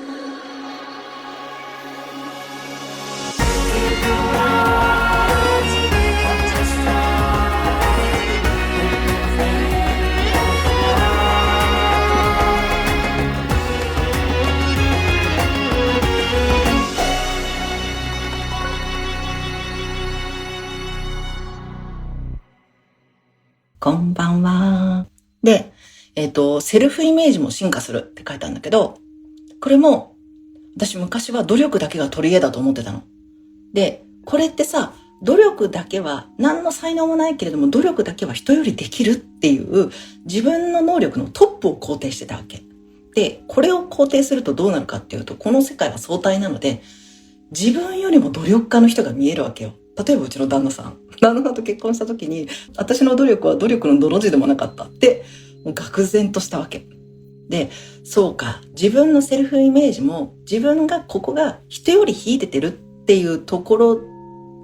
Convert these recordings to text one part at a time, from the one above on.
こんばんは。で、セルフイメージも進化するって書いたんだけど、これも、私昔は努力だけが取り柄だと思ってたの。で、これってさ、努力だけは、何の才能もないけれども、努力だけは人よりできるっていう、自分の能力のトップを肯定してたわけ。で、これを肯定するとどうなるかっていうと、この世界は相対なので、自分よりも努力家の人が見えるわけよ。例えばうちの旦那さんと結婚した時に、私の努力は努力の泥地でもなかったって、もう愕然としたわけ。で、そうか、自分のセルフイメージも、自分がここが人より秀でてるっていうところ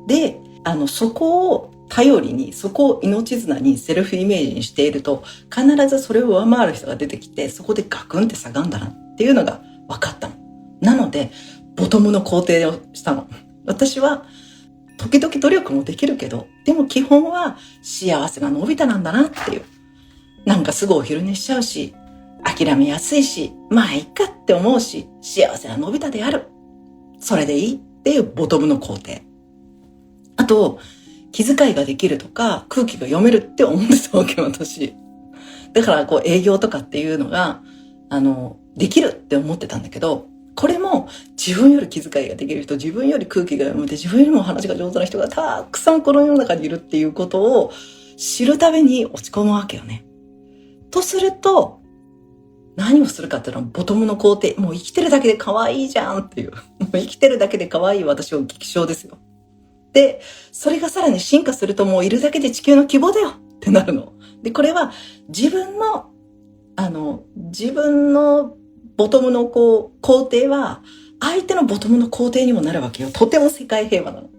で、そこを頼りに、そこを命綱にセルフイメージにしていると、必ずそれを上回る人が出てきて、そこでガクンって下がるんだなっていうのが分かったの。なので、ボトムの肯定をしたの。私は、時々努力もできるけど、でも基本は幸せなのび太なんだなっていう。なんかすぐお昼寝しちゃうし、諦めやすいし、まあいいかって思うし、幸せなのび太である。それでいいっていうボトムの肯定。あと、気遣いができるとか、空気が読めるって思ってたわけ、私。だから営業とかっていうのが、できるって思ってたんだけど、これも自分より気遣いができる人、自分より空気が読めて、自分よりも話が上手な人がたくさんこの世の中にいるっていうことを知るために落ち込むわけよね。とすると、何をするかっていうのはボトムの肯定。もう生きてるだけで可愛いじゃんっていう。もう生きてるだけで可愛い私を激賞ですよ。で、それがさらに進化するともういるだけで地球の希望だよってなるの。で、これは自分のボトムの肯定は、相手のボトムの肯定にもなるわけよ。とても世界平和なの。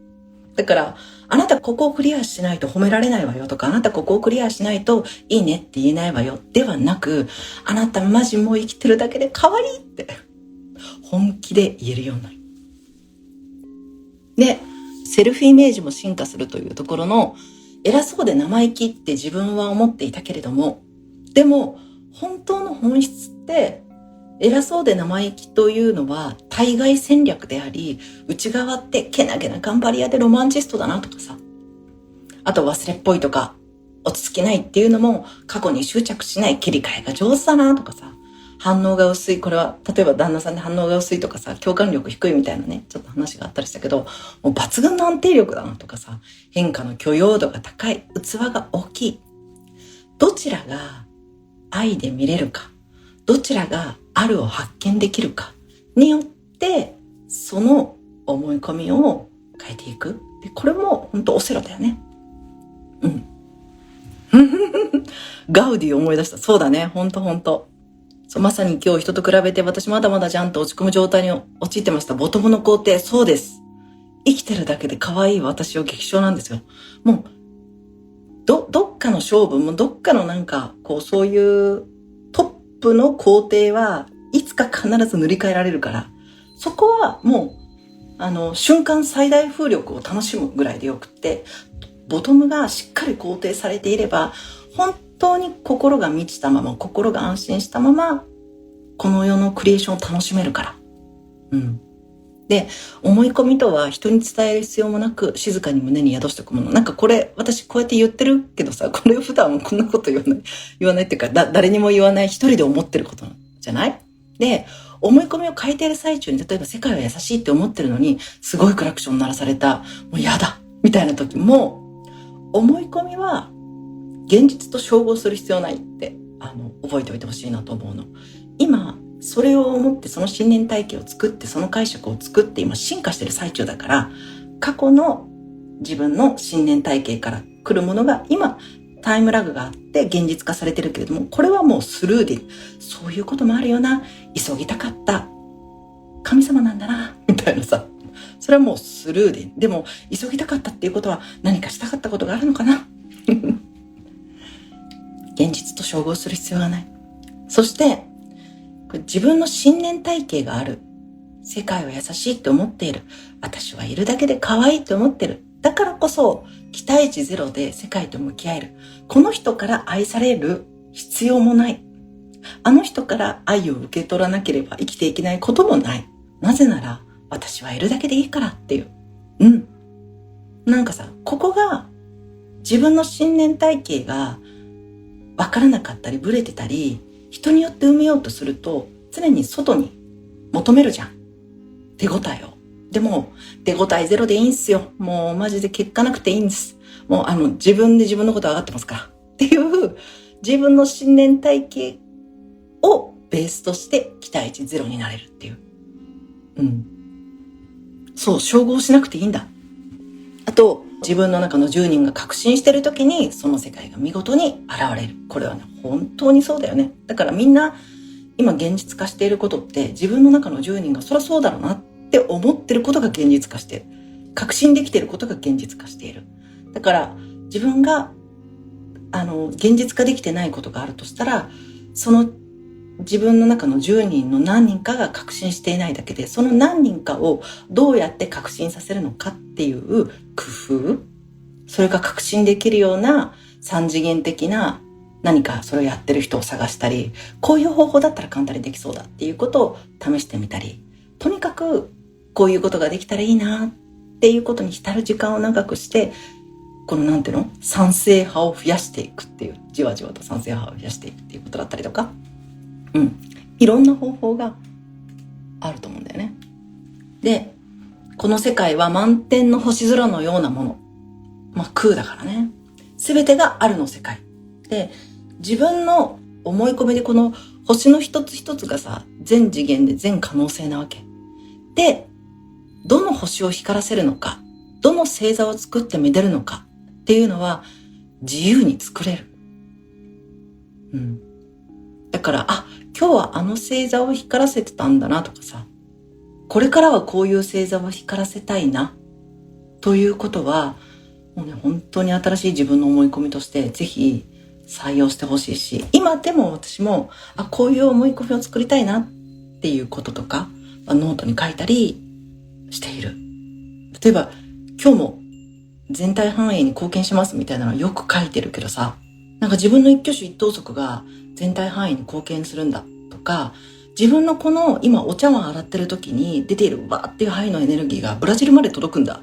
だから、あなたここをクリアしないと褒められないわよとか、あなたここをクリアしないといいねって言えないわよではなく、あなたマジもう生きてるだけで可愛いって本気で言えるようになる。で、セルフイメージも進化するというところの、偉そうで生意気って自分は思っていたけれども、でも本当の本質って偉そうで生意気というのは対外戦略であり、内側ってけなげな頑張り屋でロマンチストだなとかさ、あと忘れっぽいとか落ち着きないっていうのも過去に執着しない切り替えが上手だなとかさ、反応が薄い、これは例えば旦那さんで反応が薄いとかさ、共感力低いみたいなね、ちょっと話があったりしたけど、もう抜群の安定力だなとかさ、変化の許容度が高い、器が大きい、どちらが愛で見れるか、どちらがあるを発見できるかによって、その思い込みを変えていく。で、これも本当オセロだよね。うん。ガウディを思い出した。そうだね。本当。そう、まさに今日人と比べて私まだまだじゃんと落ち込む状態に陥ってました。ボトムの肯定。そうです。生きてるだけで可愛い私を激賞なんですよ。もう、どっかの勝負もどっかのそういうトップの工程はいつか必ず塗り替えられるから、そこはもう瞬間最大風力を楽しむぐらいでよくって、ボトムがしっかり肯定されていれば本当に心が満ちたまま、心が安心したままこの世のクリエーションを楽しめるから。で、思い込みとは人に伝える必要もなく静かに胸に宿しておくもの。これ私こうやって言ってるけどさ、これ普段こんなこと言わないっていうか、誰にも言わない一人で思ってることじゃない？で、思い込みを変えている最中に、例えば世界は優しいって思ってるのにすごいクラクション鳴らされた、もうやだみたいな時も、思い込みは現実と照合する必要ないって覚えておいてほしいなと思うの。今それを思ってその信念体系を作って、その解釈を作って今進化してる最中だから、過去の自分の信念体系から来るものが今タイムラグがあって現実化されてるけれども、これはもうスルーで、そういうこともあるよな、急ぎたかった神様なんだなみたいなさ、それはもうスルーで、でも急ぎたかったっていうことは何かしたかったことがあるのかな現実と照合する必要はない。そして自分の信念体系がある世界は優しいって思っている。私はいるだけで可愛いって思ってる。だからこそ、期待値ゼロで世界と向き合える。この人から愛される必要もない。あの人から愛を受け取らなければ生きていけないこともない。なぜなら、私はいるだけでいいからっていう。なんかさ、ここが自分の信念体系がわからなかったりブレてたり、人によって埋めようとすると常に外に求めるじゃん。手応えを。でも手応えゼロでいいんすよ。もうマジで結果なくていいんです。もう自分で自分のこと分かってますからっていう自分の信念体系をベースとして期待値ゼロになれるっていう。そう、照合しなくていいんだ。あと、自分の中の10人が確信してる時にその世界が見事に現れる。これはね、本当にそうだよね。だからみんな今現実化していることって自分の中の10人がそりゃそうだろうなって思ってることが現実化している。確信できていることが現実化している。だから自分が現実化できてないことがあるとしたら、その自分の中の10人の何人かが確信していないだけで、その何人かをどうやって確信させるのかっていう工夫、それが確信できるような三次元的な何かそれをやってる人を探したり、こういう方法だったら簡単にできそうだっていうことを試してみたり、とにかくこういうことができたらいいなっていうことに浸る時間を長くして、この賛成派を増やしていくっていう、じわじわと賛成派を増やしていくっていうことだったりとか、いろんな方法があると思うんだよね。で、この世界は満天の星空のようなもの。空だからね。すべてがあるの世界。で、自分の思い込みでこの星の一つ一つがさ、全次元で全可能性なわけ。で、どの星を光らせるのか、どの星座を作ってめでるのかっていうのは自由に作れる。だから、今日はあの星座を光らせてたんだなとかさ、これからはこういう星座を光らせたいなということは、もうね、本当に新しい自分の思い込みとしてぜひ採用してほしいし、今でも私もこういう思い込みを作りたいなっていうこととかノートに書いたりしている。例えば今日も全体繁栄に貢献しますみたいなのよく書いてるけどさ、なんか自分の一挙手一投足が全体範囲に貢献するんだとか、自分のこの今お茶碗洗ってる時に出ているバーっていう範囲のエネルギーがブラジルまで届くんだ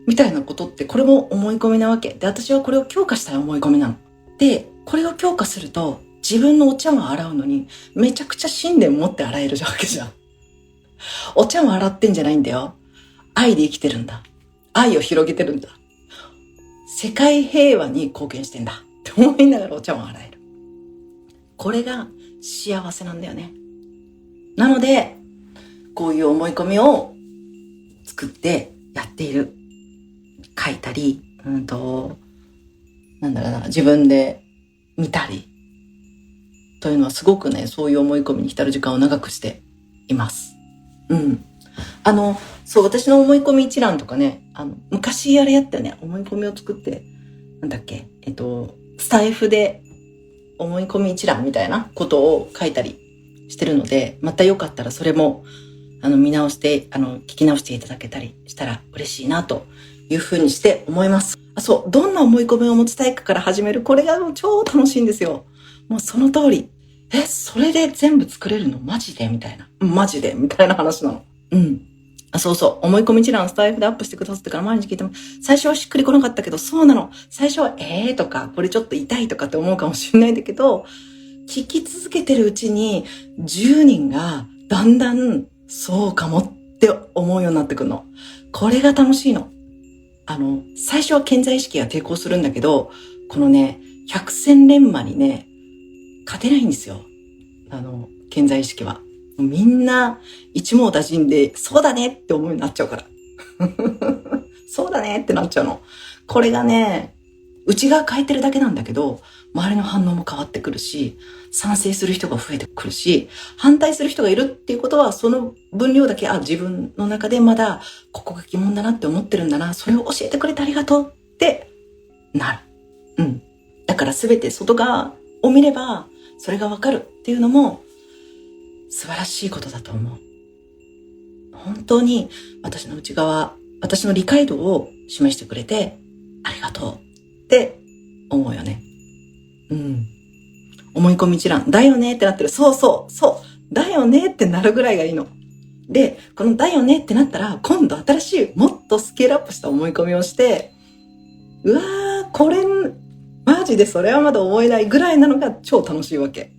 みたいなことって、これも思い込みなわけで、私はこれを強化したい思い込みなので、これを強化すると自分のお茶碗洗うのにめちゃくちゃ信念持って洗えるわけじゃん。お茶碗洗ってんじゃないんだよ、愛で生きてるんだ、愛を広げてるんだ、世界平和に貢献してんだって思いながらお茶碗洗える。これが幸せなんだよね。なのでこういう思い込みを作ってやっている、書いたり、自分で見たりというのはすごくね、そういう思い込みに浸る時間を長くしています。そう、私の思い込み一覧とかね、昔あれやったよね、思い込みを作って、スタイフで思い込み一覧みたいなことを書いたりしてるので、またよかったらそれも見直して聞き直していただけたりしたら嬉しいなというふうにして思います。そう、どんな思い込みを持ちたいかから始める、これが超楽しいんですよ。もうその通り。それで全部作れるのマジでみたいな。マジでみたいな話なの。そうそう。思い込み一覧スタイフでアップしてくださってから毎日聞いても、最初はしっくりこなかったけど、そうなの。最初はとか、これちょっと痛いとかって思うかもしれないんだけど、聞き続けてるうちに、10人がだんだん、そうかもって思うようになってくるの。これが楽しいの。最初は潜在意識が抵抗するんだけど、このね、百戦錬磨にね、勝てないんですよ。潜在意識は。みんな一網打尽で、そうだねって思うようになっちゃうから。そうだねってなっちゃうの。これがね、内側変えてるだけなんだけど、周りの反応も変わってくるし、賛成する人が増えてくるし、反対する人がいるっていうことは、その分量だけ、自分の中でまだここが疑問だなって思ってるんだな、それを教えてくれてありがとうってなる。だから全て外側を見ればそれがわかるっていうのも素晴らしいことだと思う。本本当に私の内側、私の理解度を示してくれて、ありがとうって思うよね。思い込み一覧、だよねってなってる。そう、だよねってなるぐらいがいいの。で、このだよねってなったら、今度新しい、もっとスケールアップした思い込みをして、うわー、これ、マジでそれはまだ思えないぐらいなのが超楽しいわけ。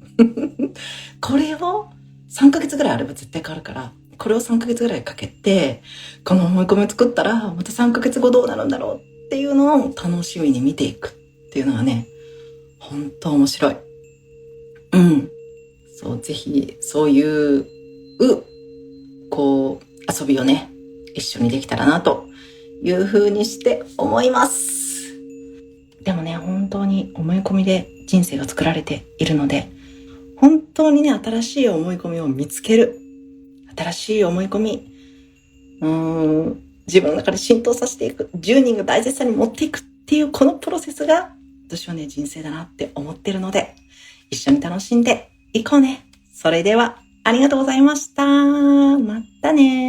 これを3ヶ月ぐらいあれば絶対変わるから、これを3ヶ月ぐらいかけて、この思い込みを作ったら、また3ヶ月後どうなるんだろうっていうのを楽しみに見ていくっていうのはね、本当面白い。そう、ぜひ、そういう、遊びをね、一緒にできたらなという風にして思います。でもね、本当に思い込みで人生が作られているので、本当にね、新しい思い込みを見つける。新しい思い込み、自分の中で浸透させていく。10人が大切さに持っていくっていうこのプロセスが、私はね、人生だなって思ってるので、一緒に楽しんでいこうね。それでは、ありがとうございました。またね。